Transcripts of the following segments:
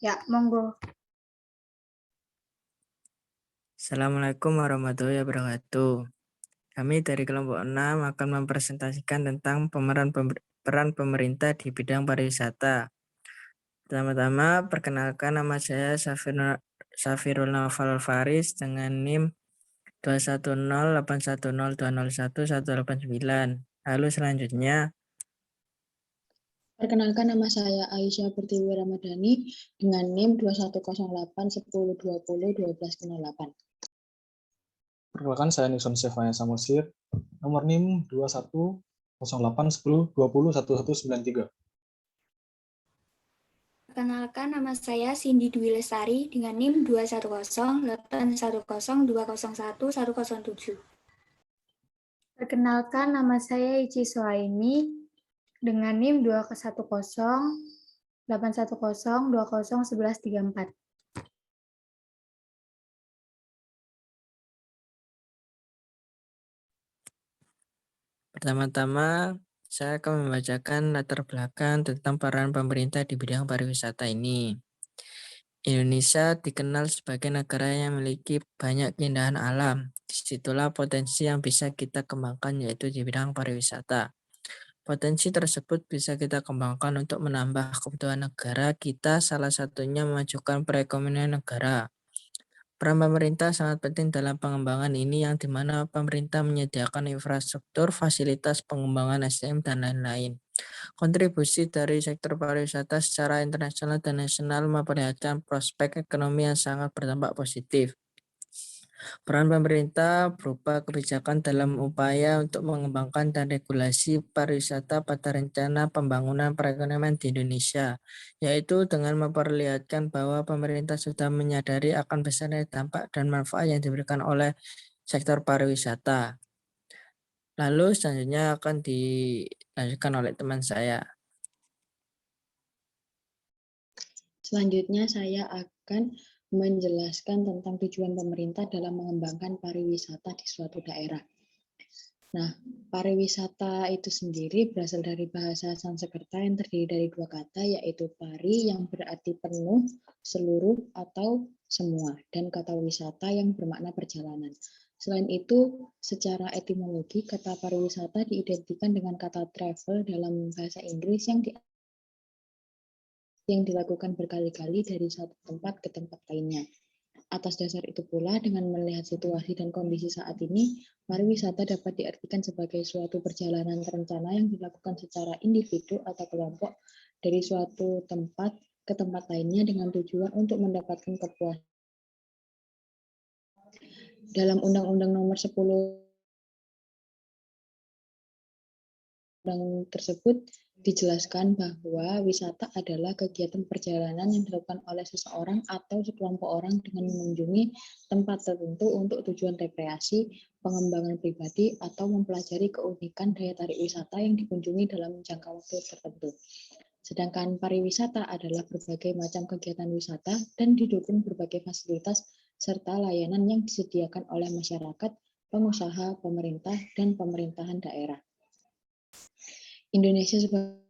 Ya, monggo. Assalamualaikum warahmatullahi wabarakatuh. Kami dari kelompok 6 akan mempresentasikan tentang peran pemerintah di bidang pariwisata. Pertama-tama, perkenalkan nama saya Safirul Naufal Faris dengan NIM 2108102011189. Lalu selanjutnya, Perkenalkan, nama saya Aisyah Pertiwi Ramadhani dengan NIM 210810201208. Perkenalkan, saya Nixon Stefania Samosir, nomor NIM 210810201193. Perkenalkan, nama saya Cindy Dwi Lestari dengan NIM 2108102011107. Perkenalkan, nama saya Ici Soaini dengan NIM 2108102011134. pertama-tama saya akan membacakan latar belakang tentang peran pemerintah di bidang pariwisata ini. Indonesia dikenal sebagai negara yang memiliki banyak keindahan alam. Disitulah potensi yang bisa kita kembangkan, yaitu di bidang pariwisata. Potensi tersebut bisa kita kembangkan untuk menambah kebutuhan negara kita, salah satunya memajukan perekonomian negara. Peran pemerintah sangat penting dalam pengembangan ini, yang dimana pemerintah menyediakan infrastruktur, fasilitas pengembangan SDM, dan lain-lain. Kontribusi dari sektor pariwisata secara internasional dan nasional memperlihatkan prospek ekonomi yang sangat berdampak positif. Peran pemerintah berupa kebijakan dalam upaya untuk mengembangkan dan regulasi pariwisata pada rencana pembangunan perekonomian di Indonesia, yaitu dengan memperlihatkan bahwa pemerintah sudah menyadari akan besarnya dampak dan manfaat yang diberikan oleh sektor pariwisata. Lalu selanjutnya akan dilanjutkan oleh teman saya. Selanjutnya saya akan menjelaskan tentang tujuan pemerintah dalam mengembangkan pariwisata di suatu daerah. Nah, pariwisata itu sendiri berasal dari bahasa Sanskerta yang terdiri dari dua kata, yaitu pari yang berarti penuh, seluruh, atau semua, dan kata wisata yang bermakna perjalanan. Selain itu, secara etimologi, kata pariwisata diidentikan dengan kata travel dalam bahasa Inggris yang dilakukan berkali-kali dari satu tempat ke tempat lainnya. Atas dasar itu pula, dengan melihat situasi dan kondisi saat ini, pariwisata dapat diartikan sebagai suatu perjalanan terencana yang dilakukan secara individu atau kelompok dari suatu tempat ke tempat lainnya dengan tujuan untuk mendapatkan kepuasan. Dalam Undang-Undang Nomor 10 tersebut dijelaskan bahwa wisata adalah kegiatan perjalanan yang dilakukan oleh seseorang atau sekelompok orang dengan mengunjungi tempat tertentu untuk tujuan rekreasi, pengembangan pribadi, atau mempelajari keunikan daya tarik wisata yang dikunjungi dalam jangka waktu tertentu. Sedangkan pariwisata adalah berbagai macam kegiatan wisata dan didukung berbagai fasilitas serta layanan yang disediakan oleh masyarakat, pengusaha, pemerintah, dan pemerintahan daerah. Indonesia sebagai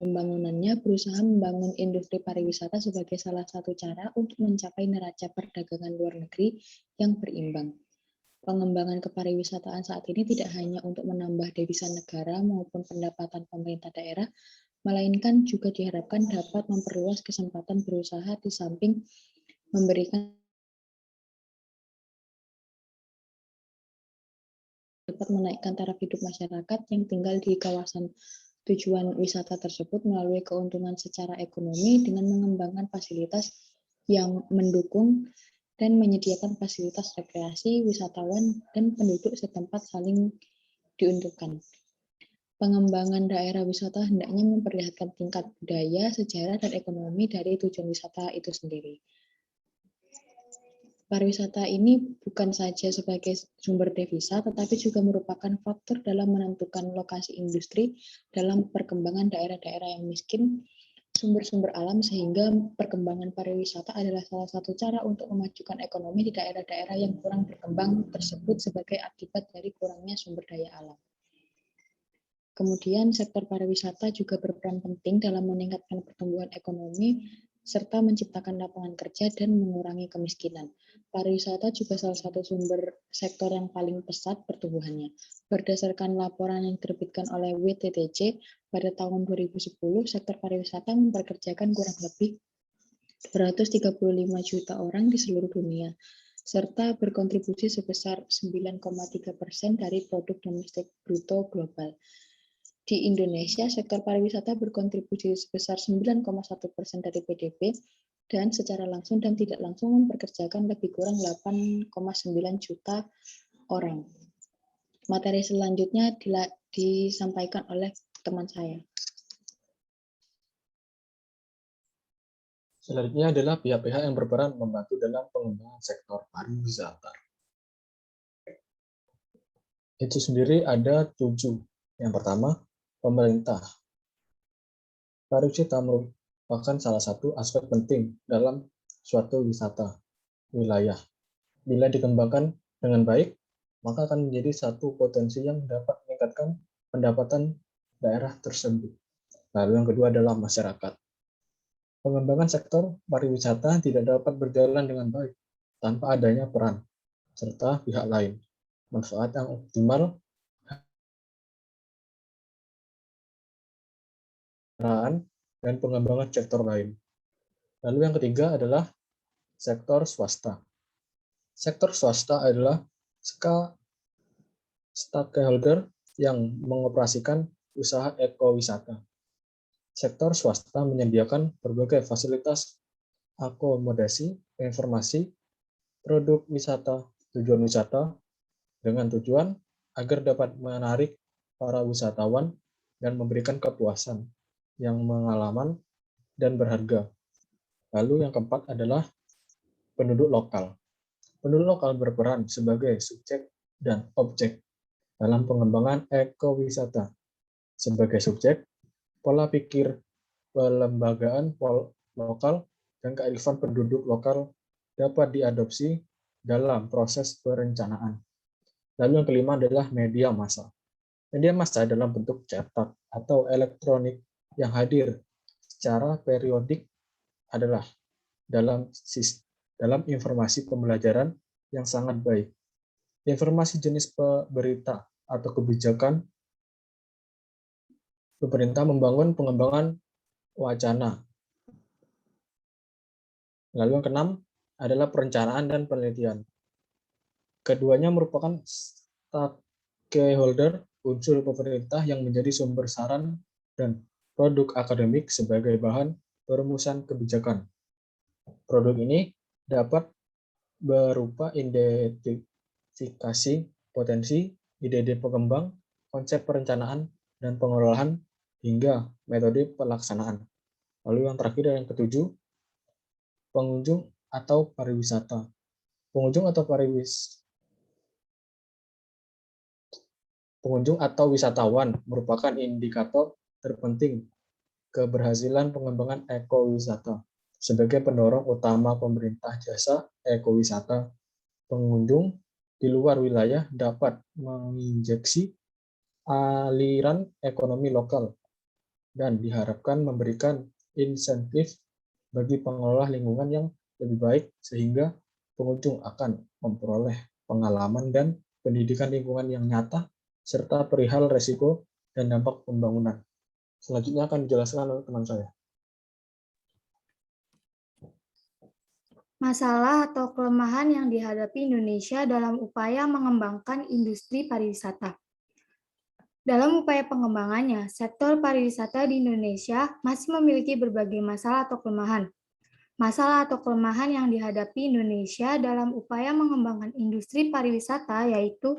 pembangunannya berusaha membangun industri pariwisata sebagai salah satu cara untuk mencapai neraca perdagangan luar negeri yang berimbang. Pengembangan kepariwisataan saat ini tidak hanya untuk menambah devisa negara maupun pendapatan pemerintah daerah, melainkan juga diharapkan dapat memperluas kesempatan berusaha di samping memberikan dapat menaikkan taraf hidup masyarakat yang tinggal di kawasan tujuan wisata tersebut melalui keuntungan secara ekonomi dengan mengembangkan fasilitas yang mendukung dan menyediakan fasilitas rekreasi, wisatawan, dan penduduk setempat saling diuntungkan. Pengembangan daerah wisata hendaknya memperlihatkan tingkat budaya, sejarah, dan ekonomi dari tujuan wisata itu sendiri. Pariwisata ini bukan saja sebagai sumber devisa, tetapi juga merupakan faktor dalam menentukan lokasi industri dalam perkembangan daerah-daerah yang miskin sumber-sumber alam, sehingga perkembangan pariwisata adalah salah satu cara untuk memajukan ekonomi di daerah-daerah yang kurang berkembang tersebut sebagai akibat dari kurangnya sumber daya alam. Kemudian sektor pariwisata juga berperan penting dalam meningkatkan pertumbuhan ekonomi serta menciptakan lapangan kerja dan mengurangi kemiskinan. Pariwisata juga salah satu sumber sektor yang paling pesat pertumbuhannya. Berdasarkan laporan yang diterbitkan oleh WTTC pada tahun 2010, sektor pariwisata mempekerjakan kurang lebih 235 juta orang di seluruh dunia, serta berkontribusi sebesar 9,3% dari produk domestik bruto global. Di Indonesia, sektor pariwisata berkontribusi sebesar 9,1% dari PDB dan secara langsung dan tidak langsung mempekerjakan lebih kurang 8,9 juta orang. Materi selanjutnya disampaikan oleh teman saya. Selanjutnya adalah pihak-pihak yang berperan membantu dalam pengembangan sektor pariwisata. Itu sendiri ada 7. Yang pertama, pemerintah. Pariwisata merupakan salah satu aspek penting dalam suatu wisata wilayah. Bila dikembangkan dengan baik, maka akan menjadi satu potensi yang dapat meningkatkan pendapatan daerah tersebut. Lalu yang kedua adalah masyarakat. Pengembangan sektor pariwisata tidak dapat berjalan dengan baik tanpa adanya peran serta pihak lain. Manfaat yang optimal dan pengembangan sektor lain. Lalu yang ketiga adalah sektor swasta. Sektor swasta adalah stakeholder yang mengoperasikan usaha ekowisata. Sektor swasta menyediakan berbagai fasilitas akomodasi, informasi, produk wisata, tujuan wisata, dengan tujuan agar dapat menarik para wisatawan dan memberikan kepuasan yang pengalaman dan berharga. Lalu yang keempat adalah penduduk lokal. Penduduk lokal berperan sebagai subjek dan objek dalam pengembangan ekowisata. Sebagai subjek, pola pikir pelembagaan lokal dan kearifan penduduk lokal dapat diadopsi dalam proses perencanaan. Lalu yang kelima adalah media massa. Media massa dalam bentuk cetak atau elektronik yang hadir secara periodik adalah dalam informasi pembelajaran yang sangat baik. Informasi jenis berita atau kebijakan pemerintah membangun pengembangan wacana. Lalu yang keenam adalah perencanaan dan penelitian. Keduanya merupakan stakeholder unsur pemerintah yang menjadi sumber saran dan produk akademik sebagai bahan perumusan kebijakan. Produk ini dapat berupa identifikasi potensi, ide-ide pengembang, konsep perencanaan dan pengelolaan, hingga metode pelaksanaan. Lalu yang terakhir yang ketujuh, pengunjung atau pariwisata. Pengunjung atau wisatawan merupakan indikator terpenting keberhasilan pengembangan ekowisata. Sebagai pendorong utama pemerintah jasa ekowisata, pengunjung di luar wilayah dapat menginjeksi aliran ekonomi lokal dan diharapkan memberikan insentif bagi pengelola lingkungan yang lebih baik sehingga pengunjung akan memperoleh pengalaman dan pendidikan lingkungan yang nyata serta perihal resiko dan dampak pembangunan. Selanjutnya akan dijelaskan oleh teman saya. Masalah atau kelemahan yang dihadapi Indonesia dalam upaya mengembangkan industri pariwisata. Dalam upaya pengembangannya, sektor pariwisata di Indonesia masih memiliki berbagai masalah atau kelemahan. Masalah atau kelemahan yang dihadapi Indonesia dalam upaya mengembangkan industri pariwisata yaitu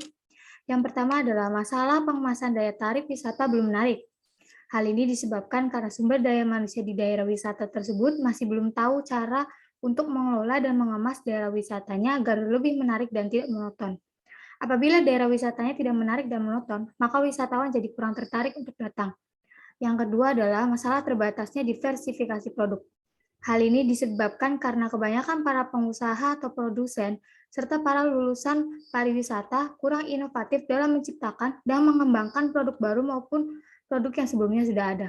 yang pertama adalah masalah pengemasan daya tarik wisata belum menarik. Hal ini disebabkan karena sumber daya manusia di daerah wisata tersebut masih belum tahu cara untuk mengelola dan mengemas daerah wisatanya agar lebih menarik dan tidak monoton. Apabila daerah wisatanya tidak menarik dan monoton, maka wisatawan jadi kurang tertarik untuk datang. Yang kedua adalah masalah terbatasnya diversifikasi produk. Hal ini disebabkan karena kebanyakan para pengusaha atau produsen serta para lulusan pariwisata kurang inovatif dalam menciptakan dan mengembangkan produk baru maupun produk yang sebelumnya sudah ada.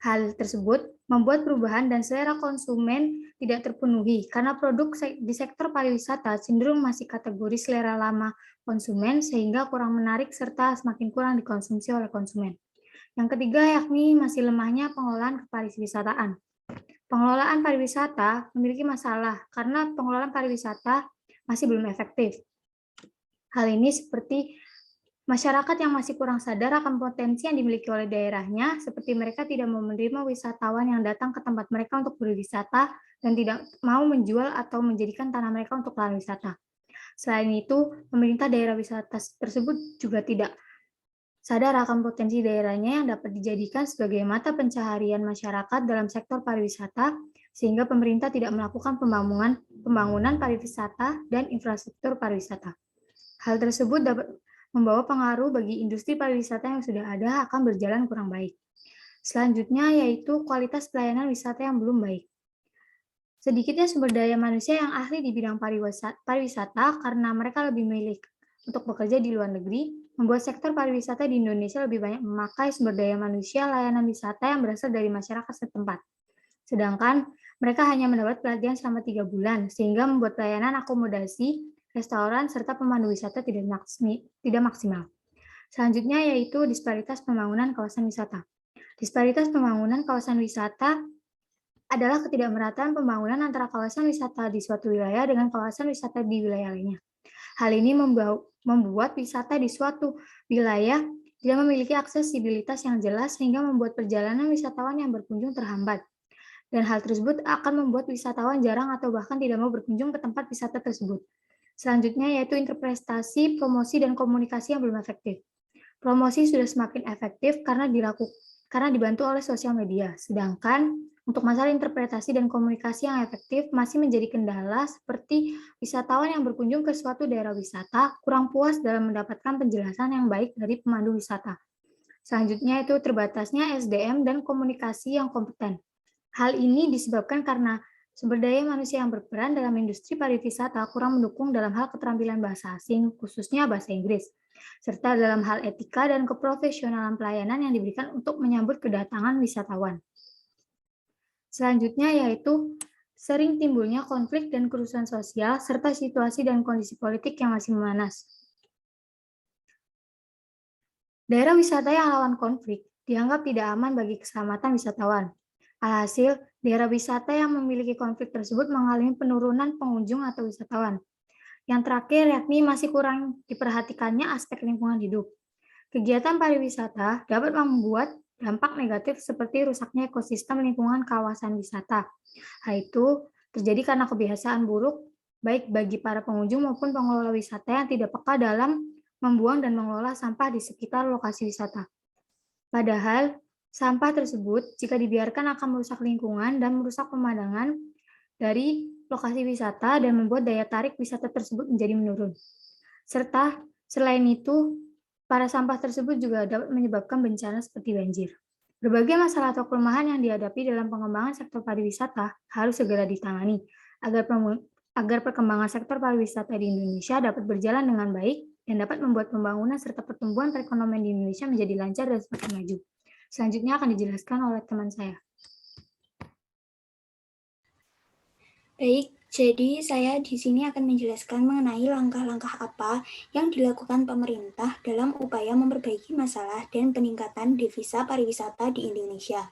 Hal tersebut membuat perubahan dan selera konsumen tidak terpenuhi karena produk di sektor pariwisata cenderung masih kategori selera lama konsumen sehingga kurang menarik serta semakin kurang dikonsumsi oleh konsumen. Yang ketiga yakni masih lemahnya pengelolaan kepariwisataan. Pengelolaan pariwisata memiliki masalah karena pengelolaan pariwisata masih belum efektif. Hal ini seperti masyarakat yang masih kurang sadar akan potensi yang dimiliki oleh daerahnya, seperti mereka tidak mau menerima wisatawan yang datang ke tempat mereka untuk berwisata dan tidak mau menjual atau menjadikan tanah mereka untuk lahan wisata. Selain itu, pemerintah daerah wisata tersebut juga tidak sadar akan potensi daerahnya yang dapat dijadikan sebagai mata pencaharian masyarakat dalam sektor pariwisata, sehingga pemerintah tidak melakukan pembangunan pariwisata dan infrastruktur pariwisata. Hal tersebut dapat membawa pengaruh bagi industri pariwisata yang sudah ada akan berjalan kurang baik. Selanjutnya yaitu kualitas pelayanan wisata yang belum baik. Sedikitnya sumber daya manusia yang ahli di bidang pariwisata karena mereka lebih memilih untuk bekerja di luar negeri, membuat sektor pariwisata di Indonesia lebih banyak memakai sumber daya manusia layanan wisata yang berasal dari masyarakat setempat. Sedangkan mereka hanya mendapat pelatihan selama 3 bulan, sehingga membuat pelayanan akomodasi, restoran, serta pemandu wisata tidak maksimal. Selanjutnya yaitu disparitas pembangunan kawasan wisata. Disparitas pembangunan kawasan wisata adalah ketidakmerataan pembangunan antara kawasan wisata di suatu wilayah dengan kawasan wisata di wilayah lainnya. Hal ini membuat wisata di suatu wilayah tidak memiliki aksesibilitas yang jelas sehingga membuat perjalanan wisatawan yang berkunjung terhambat. Dan hal tersebut akan membuat wisatawan jarang atau bahkan tidak mau berkunjung ke tempat wisata tersebut. Selanjutnya yaitu interpretasi, promosi, dan komunikasi yang belum efektif. Promosi sudah semakin efektif karena dibantu oleh sosial media, sedangkan untuk masalah interpretasi dan komunikasi yang efektif masih menjadi kendala seperti wisatawan yang berkunjung ke suatu daerah wisata kurang puas dalam mendapatkan penjelasan yang baik dari pemandu wisata. Selanjutnya itu terbatasnya SDM dan komunikasi yang kompeten. Hal ini disebabkan karena sumber daya manusia yang berperan dalam industri pariwisata kurang mendukung dalam hal keterampilan bahasa asing, khususnya bahasa Inggris, serta dalam hal etika dan keprofesionalan pelayanan yang diberikan untuk menyambut kedatangan wisatawan. Selanjutnya yaitu sering timbulnya konflik dan kerusuhan sosial, serta situasi dan kondisi politik yang masih memanas. Daerah wisata yang rawan konflik dianggap tidak aman bagi keselamatan wisatawan. Alhasil, daerah wisata yang memiliki konflik tersebut mengalami penurunan pengunjung atau wisatawan. Yang terakhir yakni masih kurang diperhatikannya aspek lingkungan hidup. Kegiatan pariwisata dapat membuat dampak negatif seperti rusaknya ekosistem lingkungan kawasan wisata. Hal itu terjadi karena kebiasaan buruk baik bagi para pengunjung maupun pengelola wisata yang tidak peka dalam membuang dan mengelola sampah di sekitar lokasi wisata. Padahal, sampah tersebut jika dibiarkan akan merusak lingkungan dan merusak pemandangan dari lokasi wisata dan membuat daya tarik wisata tersebut menjadi menurun. Serta selain itu, para sampah tersebut juga dapat menyebabkan bencana seperti banjir. Berbagai masalah atau kelemahan yang dihadapi dalam pengembangan sektor pariwisata harus segera ditangani agar perkembangan sektor pariwisata di Indonesia dapat berjalan dengan baik dan dapat membuat pembangunan serta pertumbuhan perekonomian di Indonesia menjadi lancar dan semakin maju. Selanjutnya akan dijelaskan oleh teman saya. Baik, jadi saya di sini akan menjelaskan mengenai langkah-langkah apa yang dilakukan pemerintah dalam upaya memperbaiki masalah dan peningkatan devisa pariwisata di Indonesia,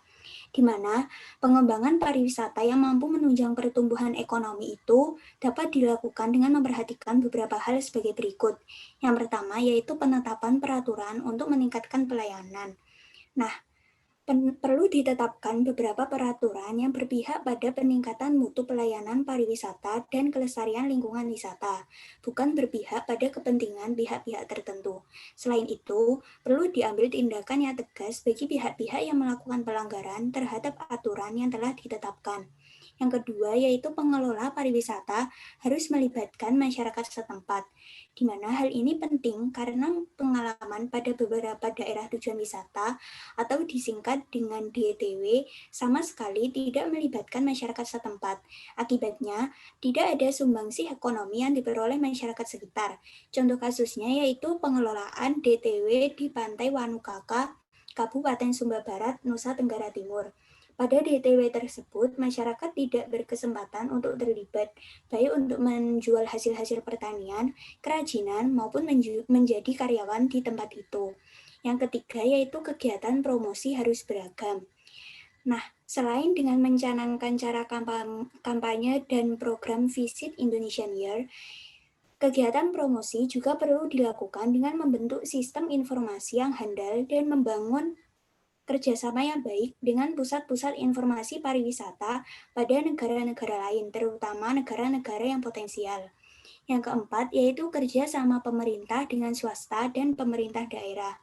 di mana pengembangan pariwisata yang mampu menunjang pertumbuhan ekonomi itu dapat dilakukan dengan memperhatikan beberapa hal sebagai berikut. Yang pertama yaitu penetapan peraturan untuk meningkatkan pelayanan. Nah, perlu ditetapkan beberapa peraturan yang berpihak pada peningkatan mutu pelayanan pariwisata dan kelestarian lingkungan wisata, bukan berpihak pada kepentingan pihak-pihak tertentu. Selain itu, perlu diambil tindakan yang tegas bagi pihak-pihak yang melakukan pelanggaran terhadap aturan yang telah ditetapkan. Yang kedua, yaitu pengelola pariwisata harus melibatkan masyarakat setempat. di mana hal ini penting karena pengalaman pada beberapa daerah tujuan wisata atau disingkat dengan DTW sama sekali tidak melibatkan masyarakat setempat. Akibatnya, tidak ada sumbangsih ekonomi yang diperoleh masyarakat sekitar. Contoh kasusnya yaitu pengelolaan DTW di Pantai Wanukaka, Kabupaten Sumba Barat, Nusa Tenggara Timur. Pada DTW tersebut, masyarakat tidak berkesempatan untuk terlibat, baik untuk menjual hasil-hasil pertanian, kerajinan, maupun menjadi karyawan di tempat itu. Yang ketiga yaitu kegiatan promosi harus beragam. Nah, selain dengan mencanangkan cara kampanye dan program Visit Indonesian Year, kegiatan promosi juga perlu dilakukan dengan membentuk sistem informasi yang handal dan membangun kerjasama yang baik dengan pusat-pusat informasi pariwisata pada negara-negara lain, terutama negara-negara yang potensial. Yang keempat, yaitu kerja sama pemerintah dengan swasta dan pemerintah daerah,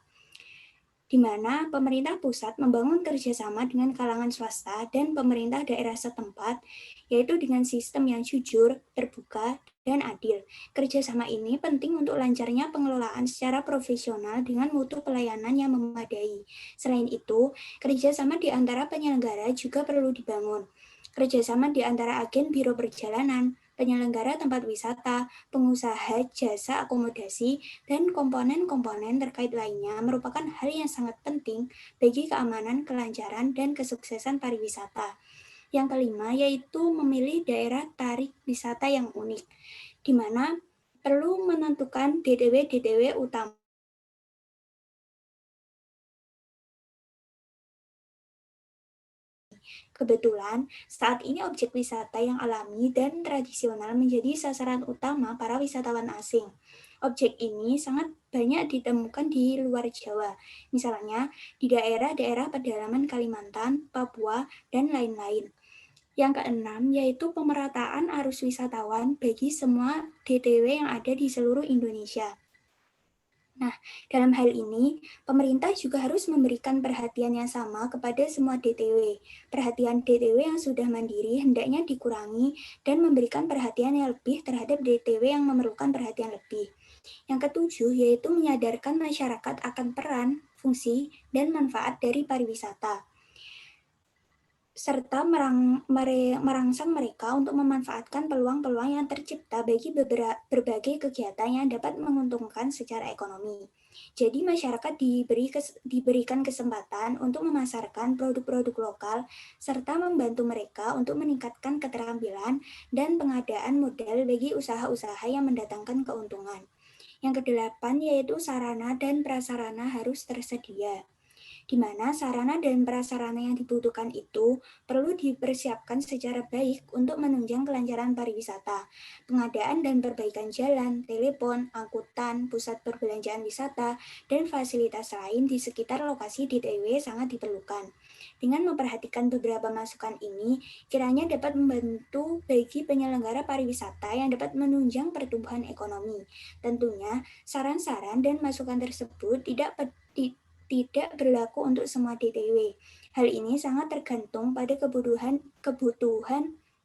di mana pemerintah pusat membangun kerjasama dengan kalangan swasta dan pemerintah daerah setempat, yaitu dengan sistem yang jujur, terbuka, dan adil. Kerjasama ini penting untuk lancarnya pengelolaan secara profesional dengan mutu pelayanan yang memadai. Selain itu, kerjasama di antara penyelenggara juga perlu dibangun. Kerjasama di antara agen biro perjalanan, penyelenggara tempat wisata, pengusaha jasa akomodasi, dan komponen-komponen terkait lainnya merupakan hal yang sangat penting bagi keamanan, kelancaran, dan kesuksesan pariwisata. Yang kelima yaitu memilih daerah tarik wisata yang unik, di mana perlu menentukan DTW-DTW utama. Kebetulan, saat ini objek wisata yang alami dan tradisional menjadi sasaran utama para wisatawan asing. Objek ini sangat banyak ditemukan di luar Jawa, misalnya di daerah-daerah pedalaman Kalimantan, Papua, dan lain-lain. Yang keenam yaitu pemerataan arus wisatawan bagi semua DTW yang ada di seluruh Indonesia. Nah, dalam hal ini, pemerintah juga harus memberikan perhatian yang sama kepada semua DTW. Perhatian DTW yang sudah mandiri hendaknya dikurangi dan memberikan perhatian yang lebih terhadap DTW yang memerlukan perhatian lebih. Yang ketujuh, yaitu menyadarkan masyarakat akan peran, fungsi, dan manfaat dari pariwisata, serta merangsang mereka untuk memanfaatkan peluang-peluang yang tercipta bagi berbagai kegiatan yang dapat menguntungkan secara ekonomi. Jadi masyarakat diberikan kesempatan untuk memasarkan produk-produk lokal serta membantu mereka untuk meningkatkan keterampilan dan pengadaan modal bagi usaha-usaha yang mendatangkan keuntungan. Yang kedelapan yaitu sarana dan prasarana harus tersedia, di mana sarana dan prasarana yang dibutuhkan itu perlu dipersiapkan secara baik untuk menunjang kelancaran pariwisata. Pengadaan dan perbaikan jalan, telepon, angkutan, pusat perbelanjaan wisata, dan fasilitas lain di sekitar lokasi DTW sangat diperlukan. Dengan memperhatikan beberapa masukan ini, kiranya dapat membantu bagi penyelenggara pariwisata yang dapat menunjang pertumbuhan ekonomi. Tentunya, saran-saran dan masukan tersebut tidak berlaku untuk semua DTW. Hal ini sangat tergantung pada kebutuhan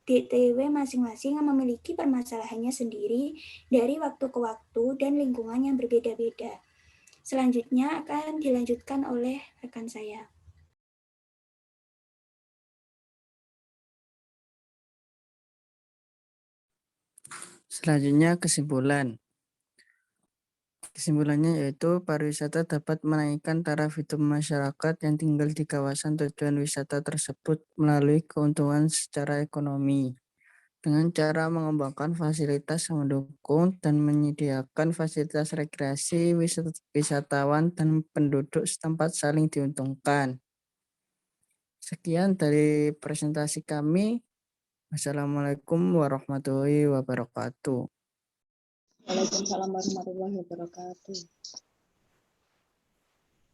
DTW masing-masing yang memiliki permasalahannya sendiri dari waktu ke waktu dan lingkungan yang berbeda-beda. Selanjutnya akan dilanjutkan oleh rekan saya. Selanjutnya kesimpulan. Kesimpulannya yaitu pariwisata dapat menaikkan taraf hidup masyarakat yang tinggal di kawasan tujuan wisata tersebut melalui keuntungan secara ekonomi dengan cara mengembangkan fasilitas yang mendukung dan menyediakan fasilitas rekreasi wisatawan dan penduduk setempat saling diuntungkan. Sekian dari presentasi kami. Wassalamualaikum warahmatullahi wabarakatuh. Waalaikumsalam warahmatullahi wabarakatuh.